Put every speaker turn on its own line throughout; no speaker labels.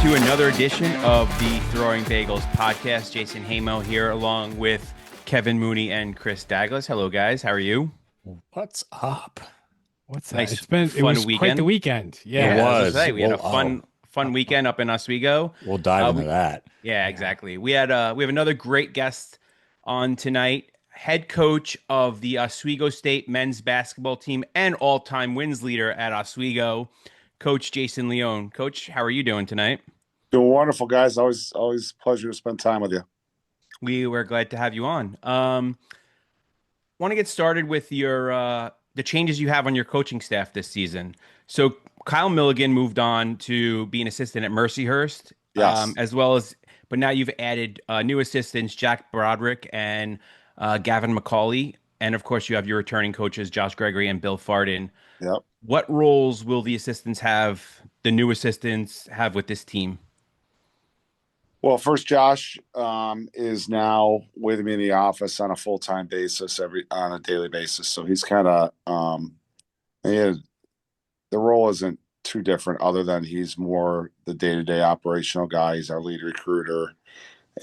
to another edition of the Throwing Bagels Podcast. Jason Leone here along with Kevin Mooney and Chris Douglas. Hello, guys. How are you?
What's up? What's that?
Nice,
It was
weekend.
quite the weekend. Yeah.
Yeah,
It
I was
was.
gonna say, we had a
Well,
fun weekend up in Oswego.
we'll dive into that.
Yeah, exactly. We have another great guest on tonight. Head coach of the Oswego State men's basketball team and all-time wins leader at Oswego, Coach Jason Leone. Coach, how are you doing tonight?
Doing wonderful, guys. Always a pleasure to spend time with you.
We were glad to have you on. Want to get started with your the changes you have on your coaching staff this season. So Kyle Milligan moved on to be an assistant at Mercyhurst,
Yes.
but now you've added new assistants, Jack Broderick and Gavin McCauley, and of course you have your returning coaches, Josh Gregory and Bill Farden.
Yep.
What roles will the new assistants have with this team?
Well, first, Josh is now with me in the office on a full-time basis, on a daily basis. So he's kind of the role isn't too different, other than he's more the day-to-day operational guy. He's our lead recruiter,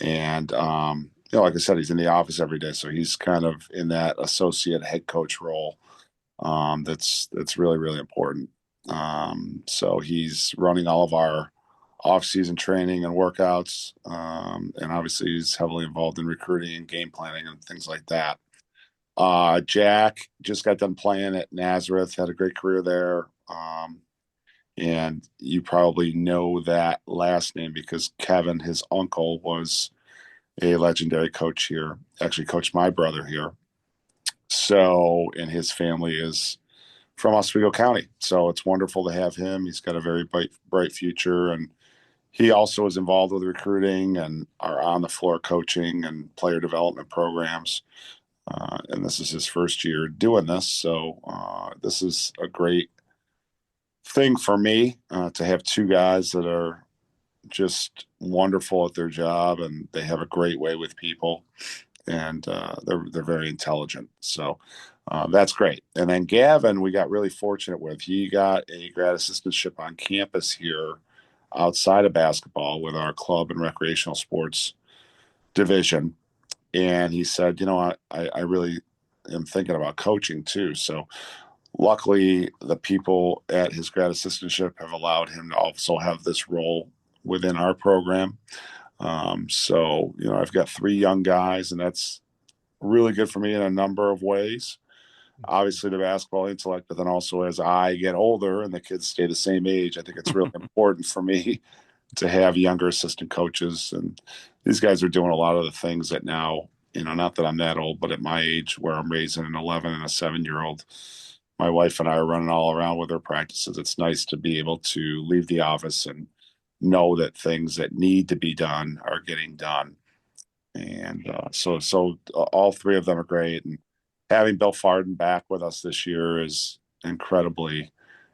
and like I said, he's in the office every day. So he's kind of in that associate head coach role. That's really, really important. So he's running all of our off-season training and workouts, and obviously he's heavily involved in recruiting and game planning and things like that. Jack just got done playing at Nazareth, had a great career there, and you probably know that last name because Kevin, his uncle, was a legendary coach here, actually coached my brother here. So, and his family is from Oswego County. So it's wonderful to have him. He's got a very bright future, and he also is involved with recruiting and our on-the-floor coaching and player development programs. And this is his first year doing this. So this is a great thing for me to have two guys that are just wonderful at their job, and they have a great way with people, and they're very intelligent. So that's great. And then Gavin, we got really fortunate with. He got a grad assistantship on campus here outside of basketball with our club and recreational sports division. And he said, I really am thinking about coaching too. So luckily the people at his grad assistantship have allowed him to also have this role within our program. So, I've got three young guys, and that's really good for me in a number of ways. Obviously the basketball intellect, but then also as I get older and the kids stay the same age, I think it's really important for me to have younger assistant coaches. And these guys are doing a lot of the things that now, not that I'm that old, but at my age where I'm raising an 11 and a 7-year-old, my wife and I are running all around with their practices. It's nice to be able to leave the office and know that things that need to be done are getting done. And so all three of them are great. And having Bill Farden back with us this year is incredibly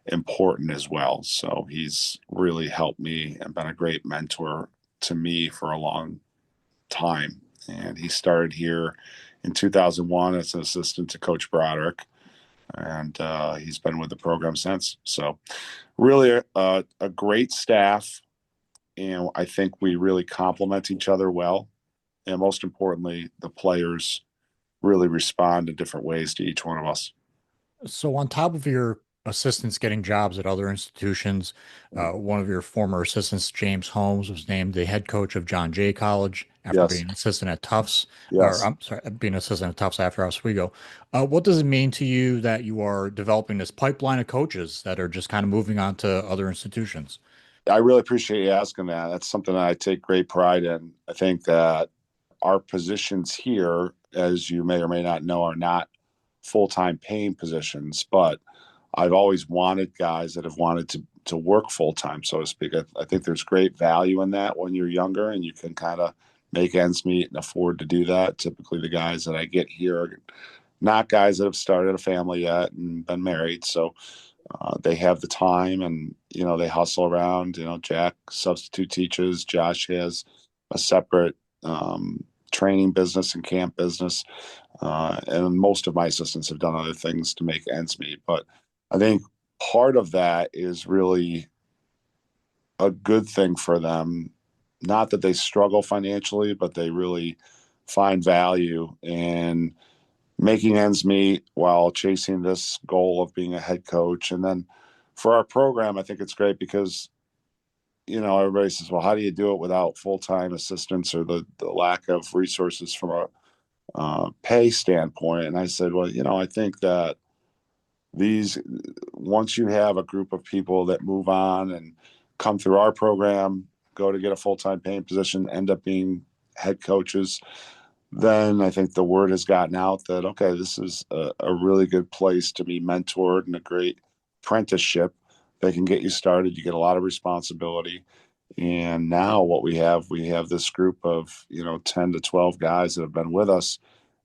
important as well. So he's really helped me and been a great mentor to me for a long time. And he started here in 2001 as an assistant to Coach Broderick, and he's been with the program since. So really a great staff, and I think we really complement each other well. And most importantly, the players really respond in different ways to each one of us.
So on top of your assistants getting jobs at other institutions, one of your former assistants, James Holmes, was named the head coach of John Jay College after being assistant at Tufts.
Yes.
Or I'm sorry, being assistant at Tufts after Oswego. What does it mean to you that you are developing this pipeline of coaches that are just kind of moving on to other institutions?
I really appreciate you asking that. That's something that I take great pride in. I think that our positions here, as you may or may not know, are not full-time paying positions, but I've always wanted guys that have wanted to work full-time, so to speak. I think there's great value in that when you're younger and you can kind of make ends meet and afford to do that. Typically the guys that I get here are not guys that have started a family yet and been married, so they have the time, and they hustle around. Jack substitute teaches. Josh has a separate training business and camp business, and most of my assistants have done other things to make ends meet. But I think part of that is really a good thing for them. Not that they struggle financially, but they really find value in making ends meet while chasing this goal of being a head coach. And then for our program, I think it's great because, everybody says, well, how do you do it without full-time assistants or the lack of resources from a pay standpoint? And I said, well, I think that these, once you have a group of people that move on and come through our program, go to get a full-time paying position, end up being head coaches, then I think the word has gotten out that, okay, this is a really good place to be mentored and a great apprenticeship. They can get you started. You get a lot of responsibility. And now what we have this group of, 10 to 12 guys that have been with us.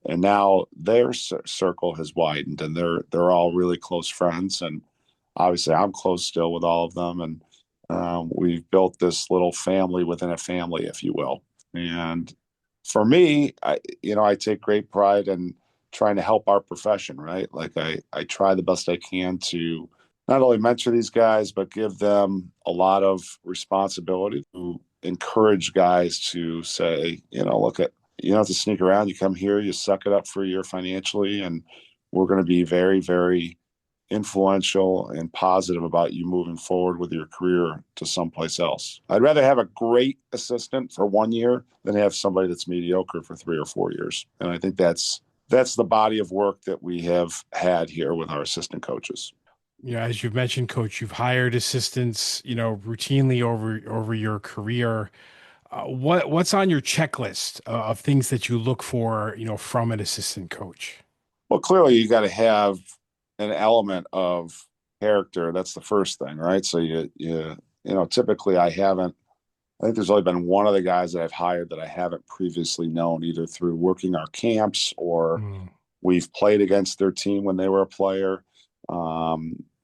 And now their circle has widened and they're all really close friends. And obviously I'm close still with all of them. And we've built this little family within a family, if you will. And for me, I take great pride in trying to help our profession, right? Like I try the best I can to not only mentor these guys, but give them a lot of responsibility to encourage guys to say, look at, you don't have to sneak around. You come here, you suck it up for a year financially, and we're going to be very, very influential and positive about you moving forward with your career to someplace else. I'd rather have a great assistant for 1 year than have somebody that's mediocre for 3 or 4 years. And I think that's the body of work that we have had here with our assistant coaches.
Yeah, as you've mentioned, Coach, you've hired assistants, routinely over your career. What's on your checklist of things that you look for, from an assistant coach?
Well, clearly you got to have an element of character. That's the first thing, right? So typically I think there's only been one of the guys that I've hired that I haven't previously known, either through working our camps or we've played against their team when they were a player.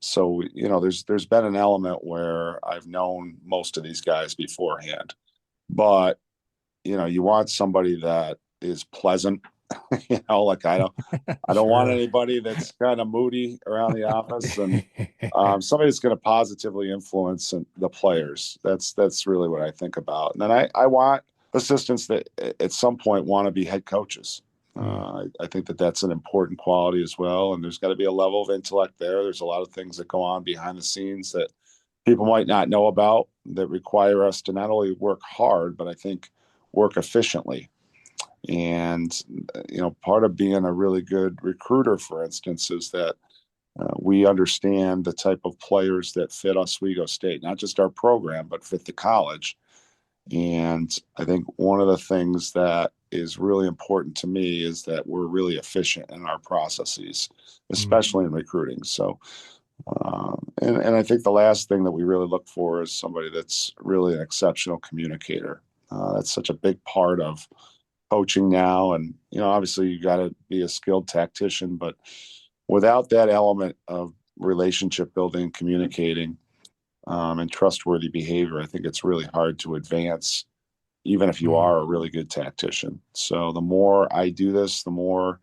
So there's been an element where I've known most of these guys beforehand, but you want somebody that is pleasant. Like I don't
Sure.
want anybody that's kind of moody around the office, and somebody that's going to positively influence the players. That's really what I think about. And then I want assistants that at some point want to be head coaches. I think that's an important quality as well. And there's got to be a level of intellect there. There's a lot of things that go on behind the scenes that people might not know about that require us to not only work hard, but I think work efficiently. And, part of being a really good recruiter, for instance, is that we understand the type of players that fit Oswego State, not just our program, but fit the college. And I think one of the things that is really important to me is that we're really efficient in our processes, especially in recruiting. So, and I think the last thing that we really look for is somebody that's really an exceptional communicator. That's such a big part of coaching now. And, obviously you got to be a skilled tactician, but without that element of relationship building, communicating, and trustworthy behavior, I think it's really hard to advance, even if you are a really good tactician. So the more I do this, the more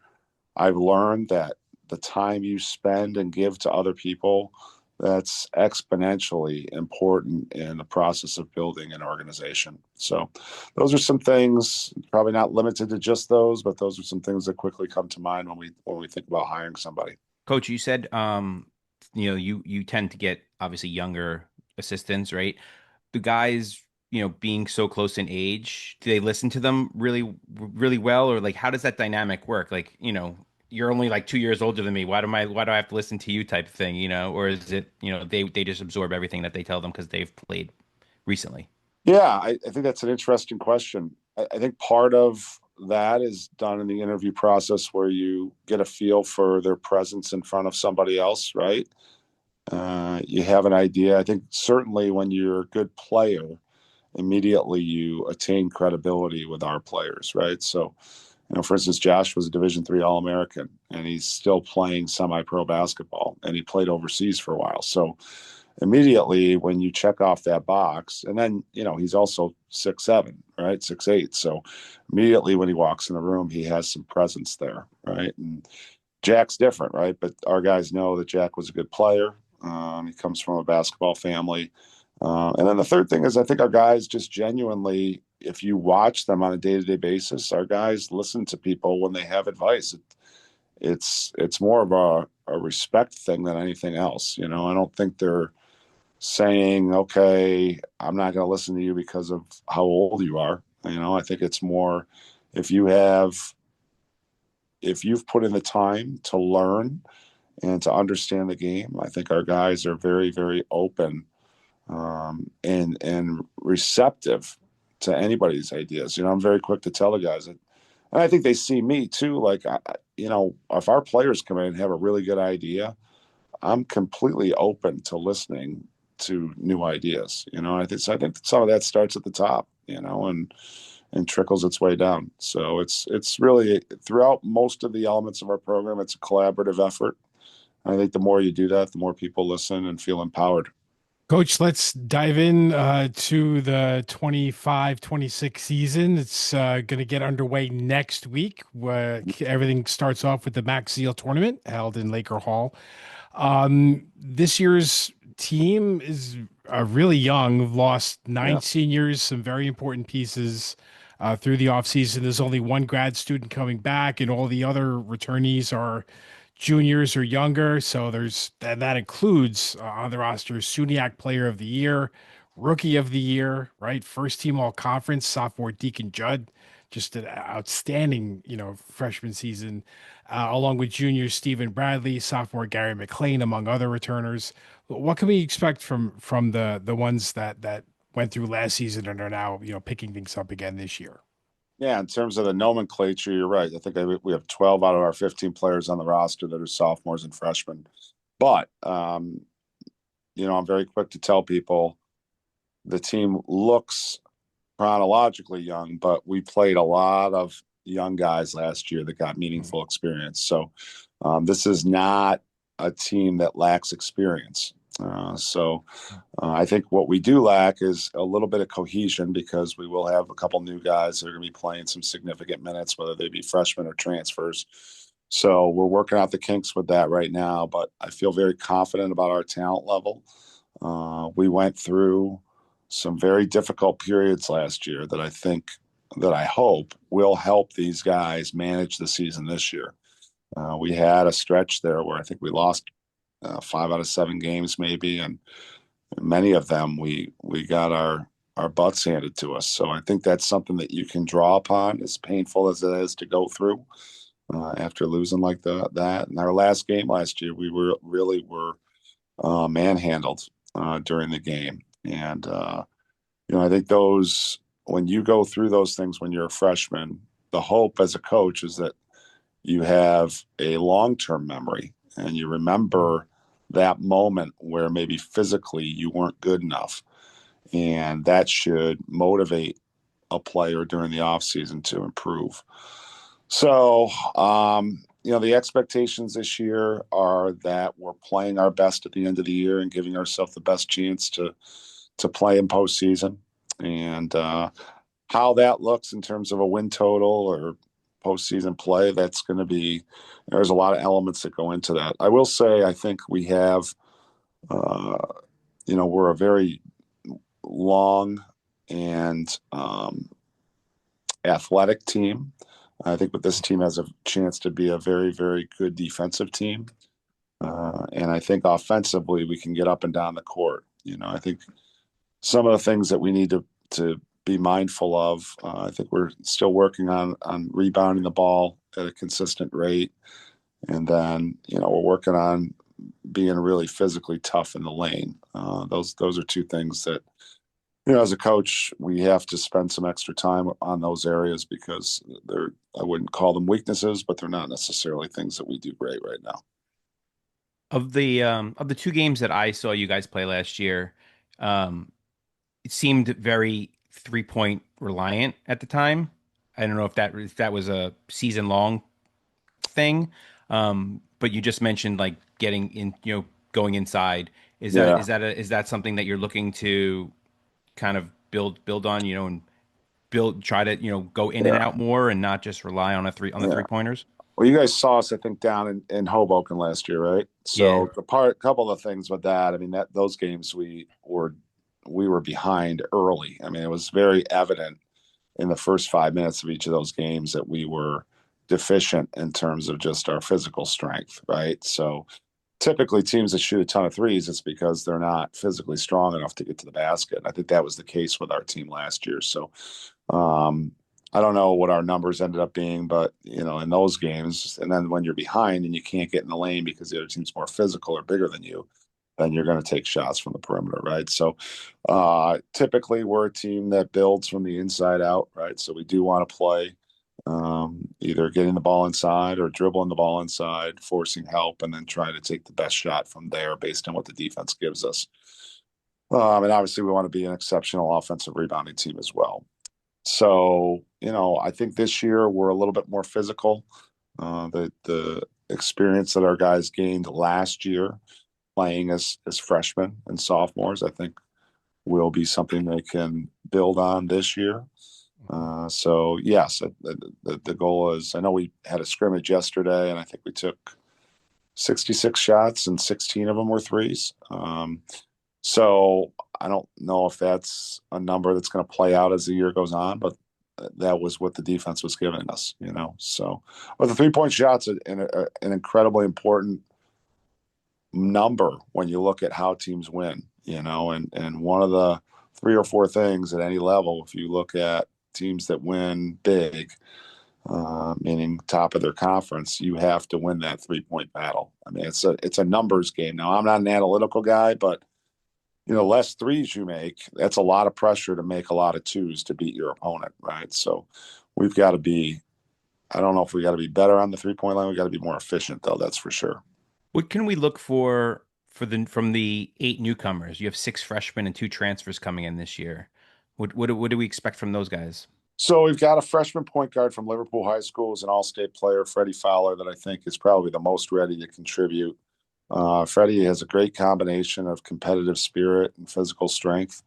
I've learned that the time you spend and give to other people, that's exponentially important in the process of building an organization. So those are some things, probably not limited to just those, but those are some things that quickly come to mind when we think about hiring somebody.
Coach, you said, you tend to get obviously younger assistants, right? The guys, being so close in age, do they listen to them really, really well? Or like, how does that dynamic work? Like, you're only like 2 years older than me. Why do I have to listen to you type of thing, or is it, they just absorb everything that they tell them because they've played recently?
Yeah, I think that's an interesting question. I think part of that is done in the interview process where you get a feel for their presence in front of somebody else, right? You have an idea. I think certainly when you're a good player, immediately you attain credibility with our players, right? So, for instance, Josh was a Division III All-American, and he's still playing semi-pro basketball, and he played overseas for a while. So immediately when you check off that box, and then, he's also 6'7", right? 6'8". So immediately when he walks in the room, he has some presence there, right? And Jack's different, right? But our guys know that Jack was a good player. He comes from a basketball family. And then the third thing is I think our guys just genuinely, if you watch them on a day-to-day basis, our guys listen to people when they have advice. It's more of a respect thing than anything else. I don't think they're saying, okay, I'm not going to listen to you because of how old you are. I think it's more if you've put in the time to learn and to understand the game. I think our guys are very, very open and receptive to anybody's ideas. I'm very quick to tell the guys that, and I think they see me too. Like, if our players come in and have a really good idea, I'm completely open to listening to new ideas. I think some of that starts at the top, and trickles its way down. So it's really throughout most of the elements of our program, it's a collaborative effort. I think the more you do that, the more people listen and feel empowered.
Coach, let's dive in to the 25-26 season. It's going to get underway next week. Everything starts off with the Max Seal tournament held in Laker Hall. This year's team is really young. We've lost 9 seniors, some very important pieces through the offseason. There's only one grad student coming back, and all the other returnees are juniors or younger. So that includes on the roster SUNY Player of the Year, Rookie of the Year, right? First team all conference, sophomore Deacon Judd, just an outstanding, freshman season, along with juniors Stephen Bradley, sophomore Gary McLean, among other returners. What can we expect from the ones that went through last season and are now, picking things up again this year?
Yeah, in terms of the nomenclature, you're right. I think we have 12 out of our 15 players on the roster that are sophomores and freshmen. But, I'm very quick to tell people the team looks chronologically young, but we played a lot of young guys last year that got meaningful experience. So this is not a team that lacks experience. I think what we do lack is a little bit of cohesion because we will have a couple new guys that are going to be playing some significant minutes, whether they be freshmen or transfers. So we're working out the kinks with that right now, but I feel very confident about our talent level. We went through some very difficult periods last year that I hope will help these guys manage the season this year. We had a stretch there where I think we lost 5 out of 7 games maybe, and many of them we got our butts handed to us. So I think that's something that you can draw upon, as painful as it is to go through after losing like that. In our last game last year, we were manhandled during the game, and I think when you go through those things when you're a freshman, the hope as a coach is that you have a long-term memory and you remember that moment where maybe physically you weren't good enough. And that should motivate a player during the offseason to improve. So, the expectations this year are that we're playing our best at the end of the year and giving ourselves the best chance to play in postseason. And how that looks in terms of a win total or postseason play, there's a lot of elements that go into that. I will say, I think we have, we're a very long and athletic team. I think this team has a chance to be a very, very good defensive team. And I think offensively, we can get up and down the court. I think some of the things that we need to be mindful of, I think we're still working on rebounding the ball at a consistent rate. And then, we're working on being really physically tough in the lane. Those are two things that, as a coach, we have to spend some extra time on those areas because I wouldn't call them weaknesses, but they're not necessarily things that we do great right now.
Of the 2 games that I saw you guys play last year, it seemed very 3-point reliant at the time. I don't know if that was a season long thing, but you just mentioned like getting in, going inside. Is that something that you're looking to kind of build on, and try to go in and out more and not just rely on the 3-pointers?
Well, you guys saw us, I think, down in Hoboken last year, right? So couple of things with that. I mean, those games we were we were behind early. I mean, it was very evident in the first 5 minutes of each of those games that we were deficient in terms of just our physical strength, right? So typically teams that shoot a ton of threes, it's because they're not physically strong enough to get to the basket. And I think that was the case with our team last year. So I don't know what our numbers ended up being, but in those games, and then when you're behind and you can't get in the lane because the other team's more physical or bigger than you, then you're going to take shots from the perimeter, right? So typically we're a team that builds from the inside out, right? So we do want to play either getting the ball inside or dribbling the ball inside, forcing help, and then trying to take the best shot from there based on what the defense gives us. And obviously we want to be an exceptional offensive rebounding team as well. So, I think this year we're a little bit more physical. The experience that our guys gained last year playing as freshmen and sophomores, I think will be something they can build on this year. So yes, the goal is, I know we had a scrimmage yesterday and I think we took 66 shots and 16 of them were threes. So I don't know if that's a number that's going to play out as the year goes on, but that was what the defense was giving us, So, but the 3-point shot's an incredibly important number when you look at how teams win, and one of the 3 or 4 things at any level, if you look at teams that win big, meaning top of their conference, you have to win that 3-point battle. I mean, it's a numbers game. Now, I'm not an analytical guy, but less threes you make, that's a lot of pressure to make a lot of twos to beat your opponent, right? So we've got to be, I don't know if we got to be better on the 3-point line. We got to be more efficient, though. That's for sure.
What can we look for from the 8 newcomers? You have 6 freshmen and 2 transfers coming in this year. What do we expect from those guys?
So we've got a freshman point guard from Liverpool High School, who's an all-state player, Freddie Fowler, that I think is probably the most ready to contribute. Freddie has a great combination of competitive spirit and physical strength,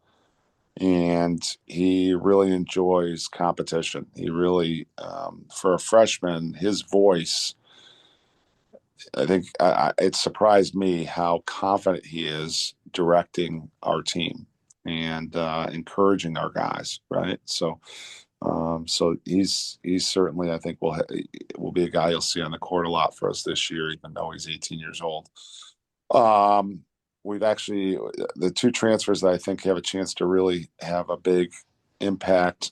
and he really enjoys competition. He really, for a freshman, his voice, I think it surprised me how confident he is directing our team and encouraging our guys, right? So he's certainly, I think, will be a guy you'll see on the court a lot for us this year, even though he's 18 years old. We've actually, the 2 transfers that I think have a chance to really have a big impact.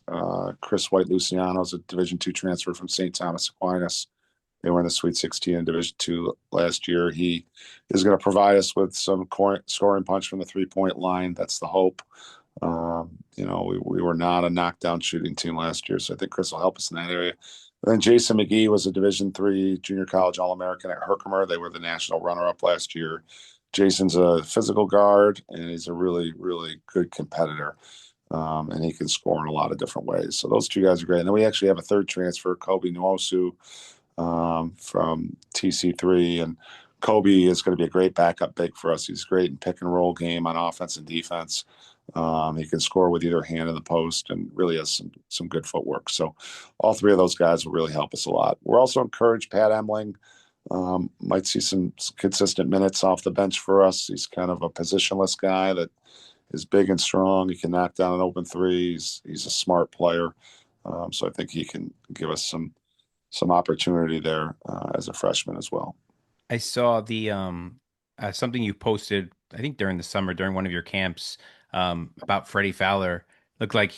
Chris White-Luciano is a Division II transfer from St. Thomas Aquinas. They were in the Sweet 16 in Division II last year. He is going to provide us with some scoring punch from the 3-point line. That's the hope. We were not a knockdown shooting team last year, so I think Chris will help us in that area. And then Jason McGee was a Division III junior college All-American at Herkimer. They were the national runner-up last year. Jason's a physical guard, and he's a really, really good competitor, and he can score in a lot of different ways. So those 2 guys are great. And then we actually have a 3rd transfer, Kobe Nwosu, from TC3, and Kobe is going to be a great backup big for us. He's great in pick and roll game on offense and defense. He can score with either hand in the post and really has some good footwork. So all 3 of those guys will really help us a lot. We're also encouraged Pat Emling might see some consistent minutes off the bench for us. He's kind of a positionless guy that is big and strong. He can knock down an open 3. He's a smart player. So I think he can give us some opportunity there as a freshman as well.
I saw the something you posted, I think during the summer, during one of your camps, about Freddie Fowler. Looked like,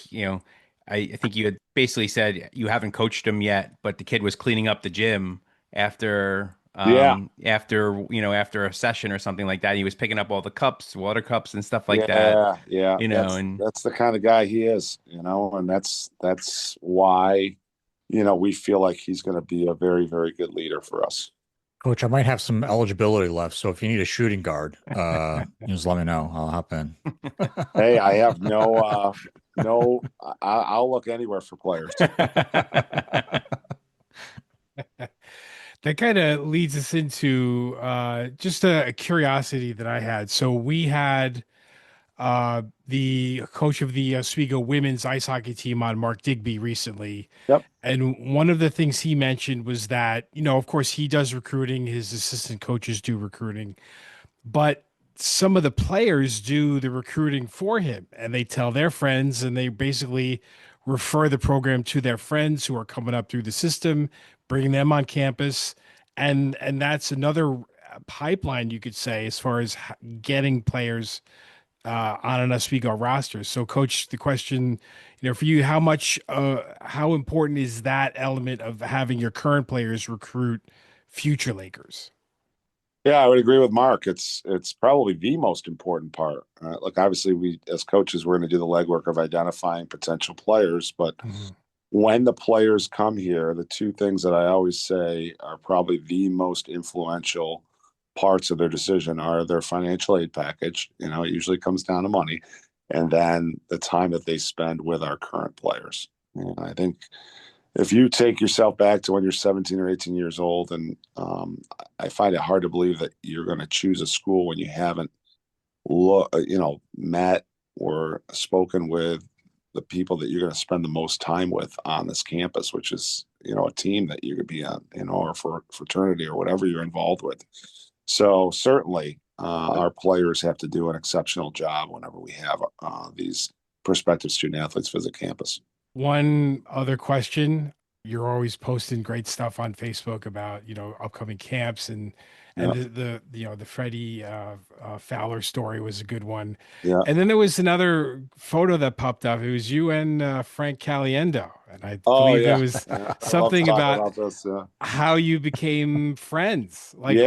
I think you had basically said you haven't coached him yet, but the kid was cleaning up the gym after after a session or something like that. He was picking up all the cups, water cups and stuff like that.
Yeah. That's the kind of guy he is, and that's why, we feel like he's going to be a very, very good leader for us.
Coach, I might have some eligibility left, so if you need a shooting guard, just let me know. I'll hop in.
Hey, I have I'll look anywhere for players.
That kind of leads us into just a curiosity that I had. So we had the coach of the Oswego women's ice hockey team on, Mark Digby, recently.
Yep.
And one of the things he mentioned was that, of course, he does recruiting, his assistant coaches do recruiting, but some of the players do the recruiting for him, and they tell their friends, and they basically refer the program to their friends who are coming up through the system, bringing them on campus, and that's another pipeline, you could say, as far as getting players on an Oswego roster. So, Coach, the question, for you, how important is that element of having your current players recruit future Lakers?
Yeah, I would agree with Mark. It's probably the most important part. Look, obviously, we as coaches, we're going to do the legwork of identifying potential players. But when the players come here, the two things that I always say are probably the most influential parts of their decision are their financial aid package. It usually comes down to money, and then the time that they spend with our current players. I think if you take yourself back to when you're 17 or 18 years old, and I find it hard to believe that you're going to choose a school when you haven't, met or spoken with the people that you're going to spend the most time with on this campus, which is, a team that you're going to be on, or for fraternity or whatever you're involved with. So certainly our players have to do an exceptional job whenever we have these prospective student athletes visit campus.
One other question. You're always posting great stuff on Facebook about, upcoming camps and the Freddie Fowler story was a good one.
Yeah.
And then there was another photo that popped up. It was you and Frank Caliendo. And I believe there was something about
this,
how you became friends. Like,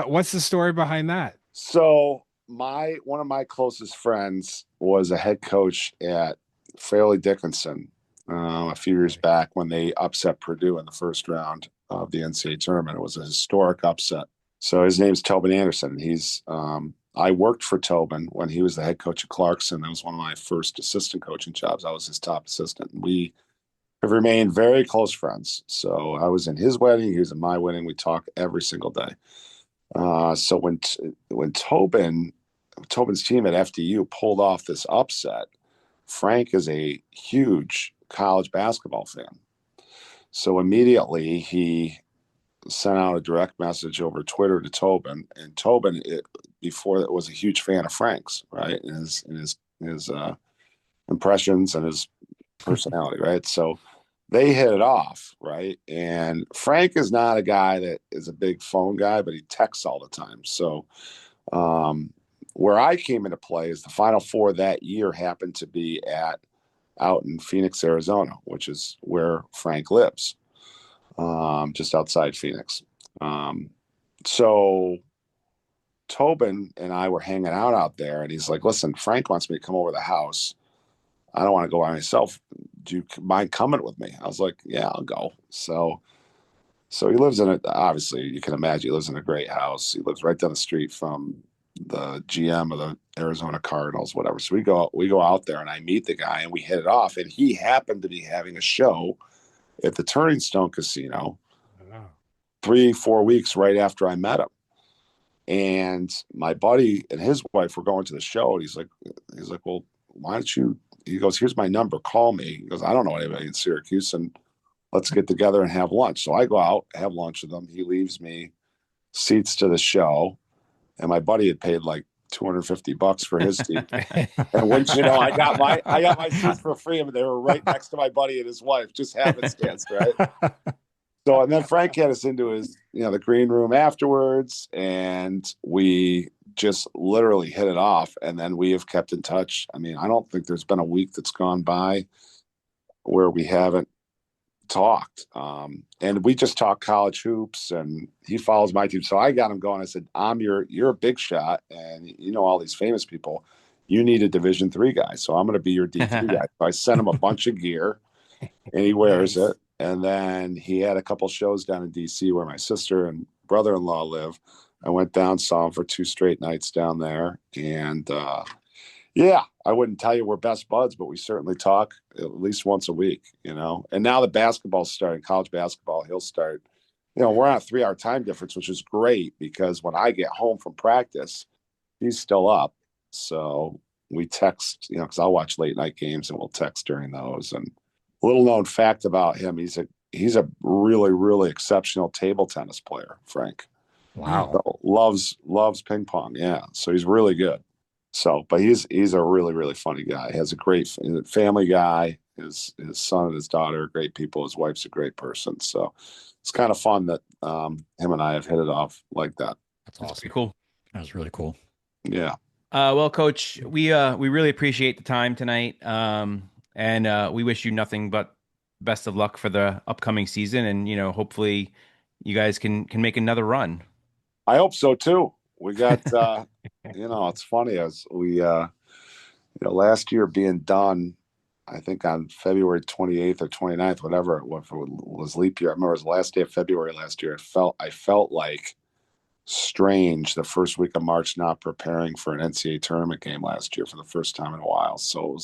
what's the story behind that?
So one of my closest friends was a head coach at Fairleigh Dickinson a few years back when they upset Purdue in the first round of the NCAA tournament. It was a historic upset. So his name's Tobin Anderson. I worked for Tobin when he was the head coach at Clarkson. That was one of my first assistant coaching jobs. I was his top assistant. We have remained very close friends. So I was in his wedding. He was in my wedding. We talk every single day. So when Tobin's team at FDU pulled off this upset, Frank is a huge college basketball fan. So immediately he sent out a direct message over Twitter to Tobin, and Tobin, before that, was a huge fan of Frank's, right? In his impressions and his personality, right? So they hit it off, right? And Frank is not a guy that is a big phone guy, but he texts all the time. So where I came into play is the Final Four that year happened to be out in Phoenix, Arizona, which is where Frank lives, just outside Phoenix. So Tobin and I were hanging out there, and he's like, listen, Frank wants me to come over to the house. I don't want to go by myself. Do you mind coming with me? I was like, yeah, I'll go. So he lives obviously you can imagine, he lives in a great house. He lives right down the street from the GM of the Arizona Cardinals, whatever. So we go out there, and I meet the guy, and we hit it off. And he happened to be having a show at the Turning Stone Casino 3-4 weeks right after I met him. And my buddy and his wife were going to the show, and he's like, well, why don't you? He goes, here's my number. Call me. He goes, I don't know anybody in Syracuse, and let's get together and have lunch. So I go out, have lunch with him. He leaves me seats to the show. And my buddy had paid like $250 for his seat. And once I got my seats for free, and they were right next to my buddy and his wife, just happenstance, right? So, and then Frank had us into his, the green room afterwards, and we just literally hit it off. And then we have kept in touch. I mean, I don't think there's been a week that's gone by where we haven't talked. And we just talk college hoops, and he follows my team. So I got him going. I said, you're a big shot, and all these famous people. You need a Division III guy. So I'm going to be your D3 guy. So I sent him a bunch of gear, and he wears it. And then he had a couple shows down in DC where my sister and brother-in-law live. I went down, saw him for 2 straight nights down there. And I wouldn't tell you we're best buds, but we certainly talk at least once a week, And now the basketball's starting, college basketball, he'll start. We're on a 3-hour time difference, which is great because when I get home from practice, he's still up. So we text, because I'll watch late night games and we'll text during those. And little known fact about him, he's a really, really exceptional table tennis player, Frank.
Wow.
So loves ping pong. Yeah, so he's really good. So, but he's a really really funny guy. He has a great family guy. His son and his daughter are great people. His wife's a great person. So it's kind of fun that him and I have hit it off like that.
That's
That's
awesome.
pretty cool.
That was really cool.
Yeah.
Well, Coach, we really appreciate the time tonight, and we wish you nothing but best of luck for the upcoming season, and hopefully you guys can make another run.
I hope so too. We got it's funny as we last year being done, I think on February 28th or 29th, whatever it was leap year. I remember it was the last day of February last year. I felt like strange the first week of March not preparing for an NCAA tournament game last year for the first time in a while. So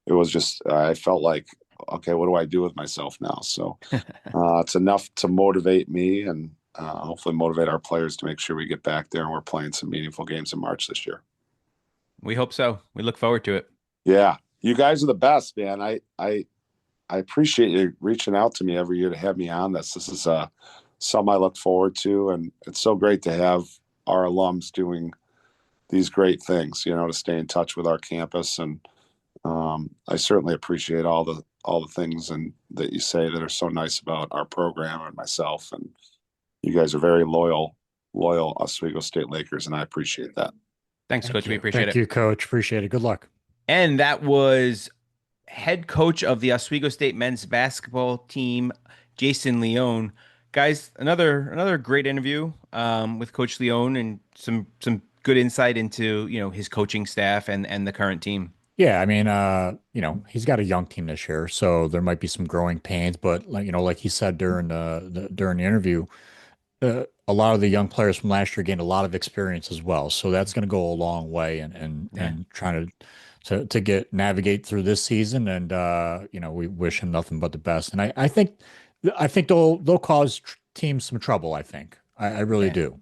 it was just I felt like, okay, what do I do with myself now? So it's enough to motivate me and hopefully motivate our players to make sure we get back there and we're playing some meaningful games in March this year.
We hope so. We look forward to it.
Yeah, you guys are the best, man. I appreciate you reaching out to me every year to have me on this. This is something I look forward to, and it's so great to have our alums doing these great things. To stay in touch with our campus, and I certainly appreciate all the things and that you say that are so nice about our program and myself. And you guys are very loyal Oswego State Lakers, and I appreciate that.
Thanks, Coach. We appreciate it.
Thank you, Coach. Appreciate it. Good luck.
And that was head coach of the Oswego State men's basketball team, Jason Leone. Guys, another great interview with Coach Leone and some good insight into his coaching staff and the current team.
Yeah, I mean, he's got a young team this year, so there might be some growing pains. But like he said during the interview, a lot of the young players from last year gained a lot of experience as well. So that's going to go a long way and trying to navigate through this season. And we wish him nothing but the best. And I think they'll cause teams some trouble. I really do.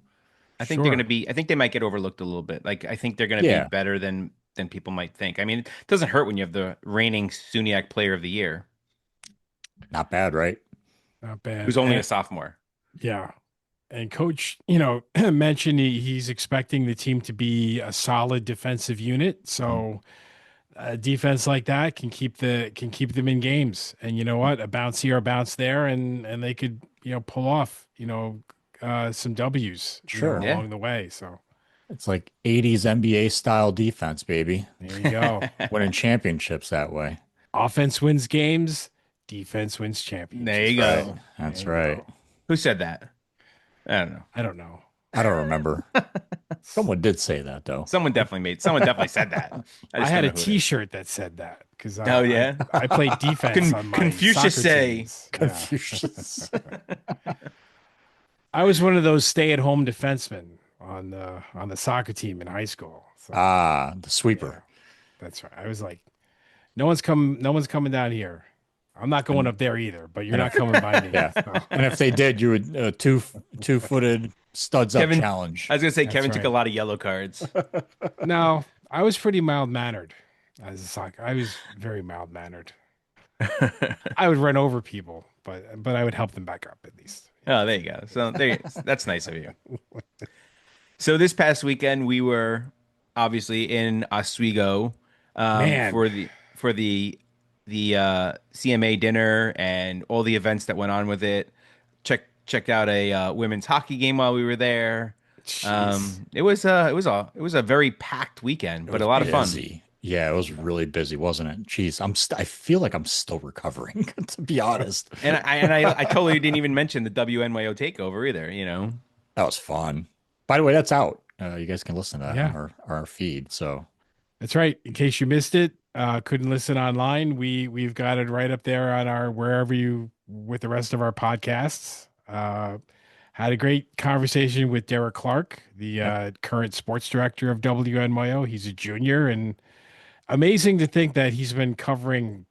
I think they're going to be. I think they might get overlooked a little bit. Like I think they're going to be better than people might think. I mean, it doesn't hurt when you have the reigning SUNY Player of the Year.
Not bad, right?
Not bad.
Who's only a sophomore.
Yeah. And Coach, mentioned he's expecting the team to be a solid defensive unit. So a defense like that can keep them in games. And you know what? A bounce here, a bounce there, and they could, pull off, some W's along the way. So
it's like 80s NBA style defense, baby.
There you go.
Winning championships that way.
Offense wins games, defense wins championships.
There you go.
Right. That's right.
Who said that? I don't know.
I don't remember. Someone did say that though.
Someone definitely said that.
I had a T-shirt that said that because I played defense on my
Confucius say.
Teams.
Confucius.
I was one of those stay-at-home defensemen on the soccer team in high school. So,
the sweeper.
Yeah, that's right. I was like, no one's coming down here. I'm not going up there either, but you're not coming by me.
Yeah. So. And if they did, you would two-footed studs up challenge.
I was gonna say Kevin took a lot of yellow cards.
No, I was pretty mild-mannered as a soccer. I was very mild-mannered. I would run over people, but I would help them back up at least.
Oh, there you go. So that's nice of you. So this past weekend we were obviously in Oswego for the CMA dinner and all the events that went on with it. Checked out a women's hockey game while we were there. It was a very packed weekend, but a lot of fun.
Yeah, it was really busy, wasn't it? Jeez, I feel like I'm still recovering, to be honest.
And I totally didn't even mention the WNYO takeover either.
That was fun. By the way, that's out. You guys can listen to that on our feed. So
that's right. In case you missed it, couldn't listen online, we've got it right up there on our wherever you with the rest of our podcasts. Had a great conversation with Derek Clark, the current sports director of WNYO. He's a junior, and amazing to think that he's been covering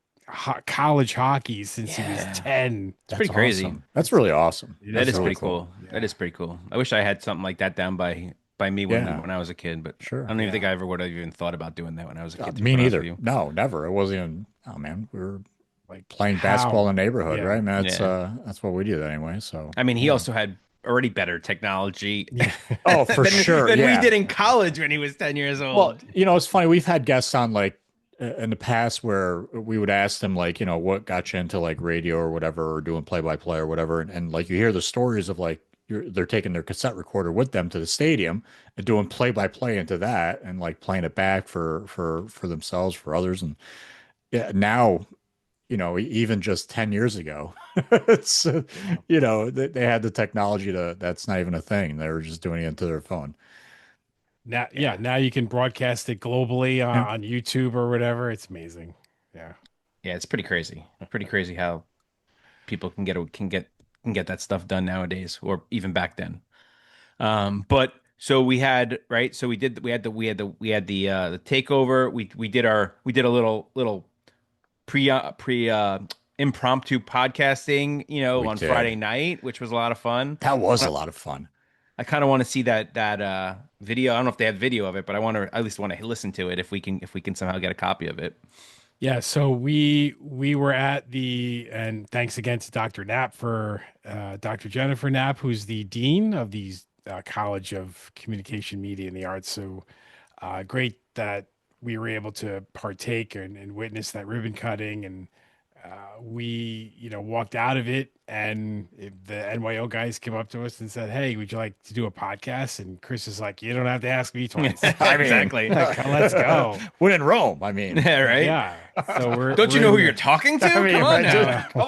college hockey since he was 10.
It's pretty crazy.
Awesome. That's really awesome.
That is pretty cool. Yeah. That is pretty cool. I wish I had something like that down by me when I was a kid, but
sure.
I don't even think I ever would have even thought about doing that when I was a kid.
Me neither. No, never. It wasn't even. Oh man, we were like playing basketball in the neighborhood, right? Man, that's what we did anyway. So
I mean, he also had already better technology
Oh, for sure.
than
Yeah.
we did in college when he was 10 years old.
Well, it's funny. We've had guests on like in the past where we would ask them like, what got you into like radio or whatever, or doing play by play or whatever. And like you hear the stories of like they're taking their cassette recorder with them to the stadium and doing play by play into that and like playing it back for themselves, for others. And yeah, now, even just 10 years ago, it's, they had the technology that's not even a thing. They were just doing it into their phone.
Now you can broadcast it globally on YouTube or whatever. It's amazing. Yeah.
Yeah, it's pretty crazy. Pretty crazy how people can get that stuff done nowadays, or even back then. But so we had, right. So we had the takeover. We did a little pre impromptu podcasting, on
did.
Friday night, which was a lot of fun.
That was a lot of fun.
I kind of want to see that video. I don't know if they have video of it, but I at least want to listen to it if we can somehow get a copy of it.
Yeah, so we were at and thanks again to Dr. Knapp for Dr. Jennifer Knapp, who's the dean of the College of Communication, Media, and the Arts. So great that we were able to partake and witness that ribbon cutting, and we walked out of it, and the NYO guys came up to us and said, "Hey, would you like to do a podcast?" And Chris is like, "You don't have to ask me twice."
Exactly.
Let's go.
When in Rome, I mean.
Yeah, right.
Yeah. So
Don't you know who you're talking to?
I mean,
Come on
right,
now. Come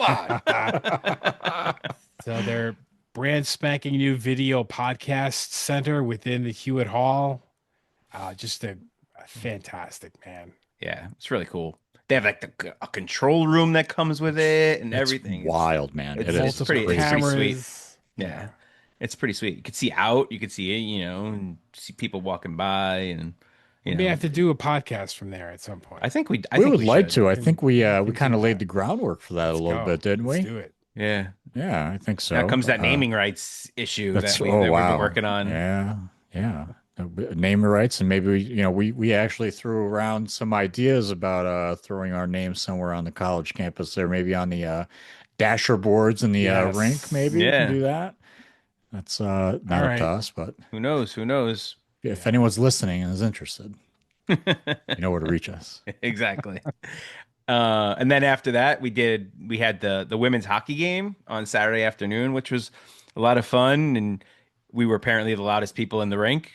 on.
So they're brand spanking new video podcast center within the Hewitt Hall. Just a fantastic, man.
Yeah, it's really cool. They have like a control room that comes with it and everything.
It's wild, man.
It's pretty sweet.
Yeah.
It's pretty sweet. You could see out. You could see it, and see people walking by, and
We may have to do a podcast from there at some point.
I think we
would like
should.
to. I think we kind of laid the groundwork for that a little bit, didn't we?
Let's do it.
Yeah.
Yeah, I think so.
Now comes that naming rights issue that we've been working on.
Yeah. Name rights, and maybe we actually threw around some ideas about throwing our names somewhere on the college campus there, maybe on the dasher boards in the rink. Maybe we can do that. That's not up to us, but
who knows?
If anyone's listening and is interested, you know where to reach us.
Exactly. And then after that, we had the women's hockey game on Saturday afternoon, which was a lot of fun, and we were apparently the loudest people in the rink.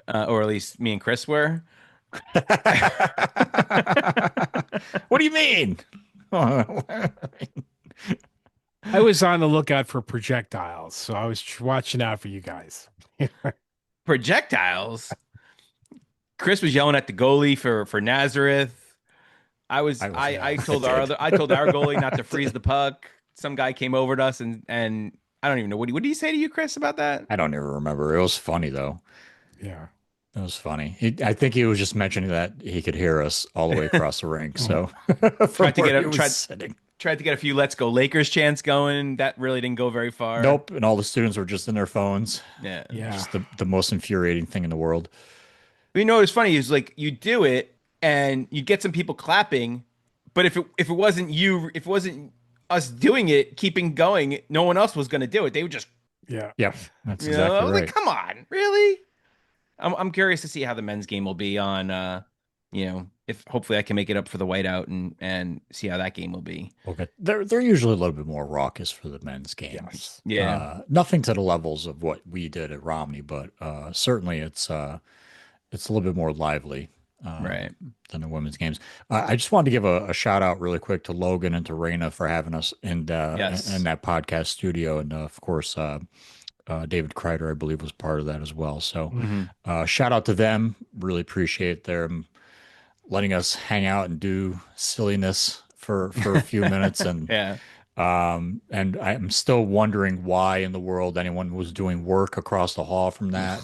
Or at least me and Chris were.
What do you mean?
I was on the lookout for projectiles, so I was watching out for you guys.
Projectiles? Chris was yelling at the goalie for Nazareth. I told our goalie not to freeze the puck. Some guy came over to us and I don't even know what did he say to you, Chris, about that?
I don't even remember. It was funny though.
Yeah.
It was funny. I think he was just mentioning that he could hear us all the way across the rink. So
tried to get a few "Let's Go Lakers" chants going. That really didn't go very far.
Nope. And all the students were just in their phones.
Yeah.
Just the most infuriating thing in the world.
But what's funny is like you do it and you get some people clapping, but if it wasn't you, if it wasn't us doing it, keeping going, no one else was going to do it. They would just
Yep. That's exactly right.
Like, come on, really? I'm curious to see how the men's game will be on. If hopefully I can make it up for the whiteout and see how that game will be.
Okay, they're usually a little bit more raucous for the men's games.
Yeah,
nothing to the levels of what we did at Romney, but certainly it's a little bit more lively,
right,
than the women's games. I just wanted to give a shout out really quick to Logan and to Raina for having us in that podcast studio, and of course. David Kreider, I believe, was part of that as well. So shout out to them. Really appreciate them letting us hang out and do silliness for a few minutes. And and I'm still wondering why in the world anyone was doing work across the hall from that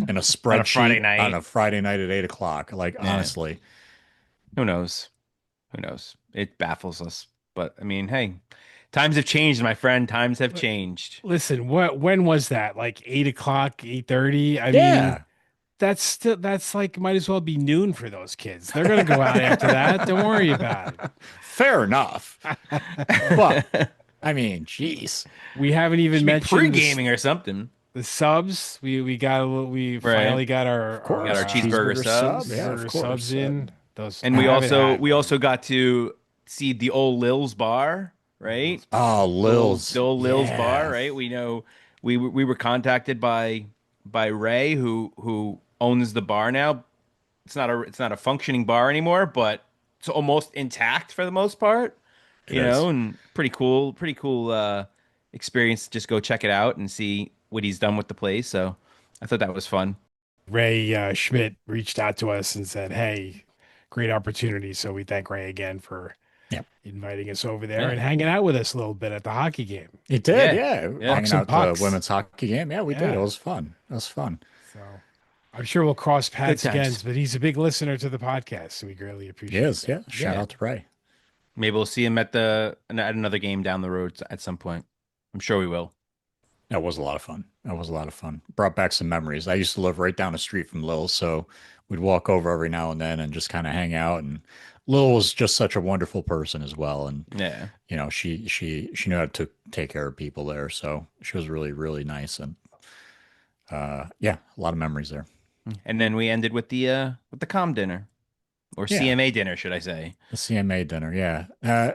in a spreadsheet on a Friday night at 8:00. Like, honestly,
who knows? It baffles us. But I mean, hey. Times have changed, my friend. Times have changed.
Listen, when was that? Like 8:00, 8:30? I mean, that's like might as well be noon for those kids. They're gonna go out after that. Don't worry about it.
Fair enough. But I mean, jeez.
We haven't even
Should be
mentioned
pre-gaming or something.
the subs. We finally got our
Got our cheeseburger subs.
Yeah, of
cheeseburger
course.
subs in. Those
And
I
we
haven't had
we
one.
also got to see the old Lil's bar, right?
Oh, Lil's.
The old Lil's
Yeah.
bar, right? We know we were contacted by Ray, who owns the bar now. It's not a functioning bar anymore, but it's almost intact for the most part.
It is.
And pretty cool experience to just go check it out and see what he's done with the place. So I thought that was fun.
Ray Schmidt reached out to us and said, "Hey, great opportunity." So we thank Ray again for inviting us over there and hanging out with us a little bit at the hockey game.
It did,
Yeah.
Hanging out
Pucks.
the women's hockey game. Yeah, we did. It was fun.
So I'm sure we'll cross paths
Good times.
again, but he's a big listener to the podcast, so we greatly appreciate
Yes,
it.
yeah. Shout out to Ray.
Maybe we'll see him at another game down the road at some point. I'm sure we will.
That was a lot of fun. Brought back some memories. I used to live right down the street from Lil, so we'd walk over every now and then and just kind of hang out. And Lil was just such a wonderful person as well. And she knew how to take care of people there. So she was really, really nice. And a lot of memories there.
And then we ended with the comm dinner. Or CMA dinner, should I say?
The CMA dinner, yeah.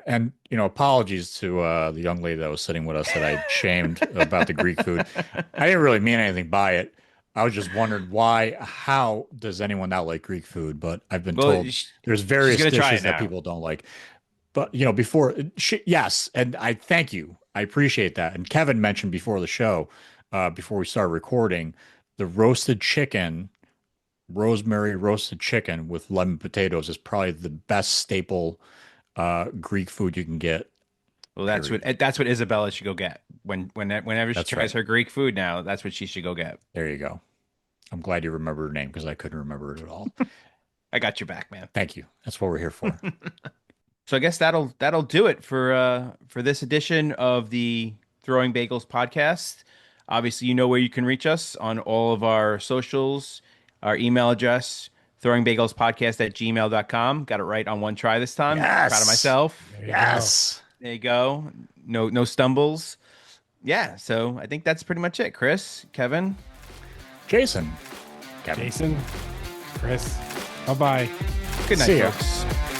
And, apologies to the young lady that was sitting with us that I shamed about the Greek food. I didn't really mean anything by it. I was just wondering how does anyone not like Greek food? But I've been told there's various dishes that people don't like. But, yes, and I thank you. I appreciate that. And Kevin mentioned before the show, before we started recording, the rosemary roasted chicken with lemon potatoes is probably the best staple Greek food you can get.
Well, that's what Isabella should go get whenever she tries her Greek food now. That's what she should go get.
There you go. I'm glad you remember her name because I couldn't remember it at all.
I got your back, man.
Thank you. That's what we're here for.
So I guess that'll do it for this edition of the Throwing Bagels podcast. Obviously, you know where you can reach us on all of our socials. Our email address, throwingbagelspodcast@gmail.com. Got it right on one try this time.
Yes.
Proud of myself.
There
you go. No stumbles. Yeah, so I think that's pretty much it. Chris, Kevin.
Jason.
Chris. Bye-bye.
Good night,
See ya.
folks.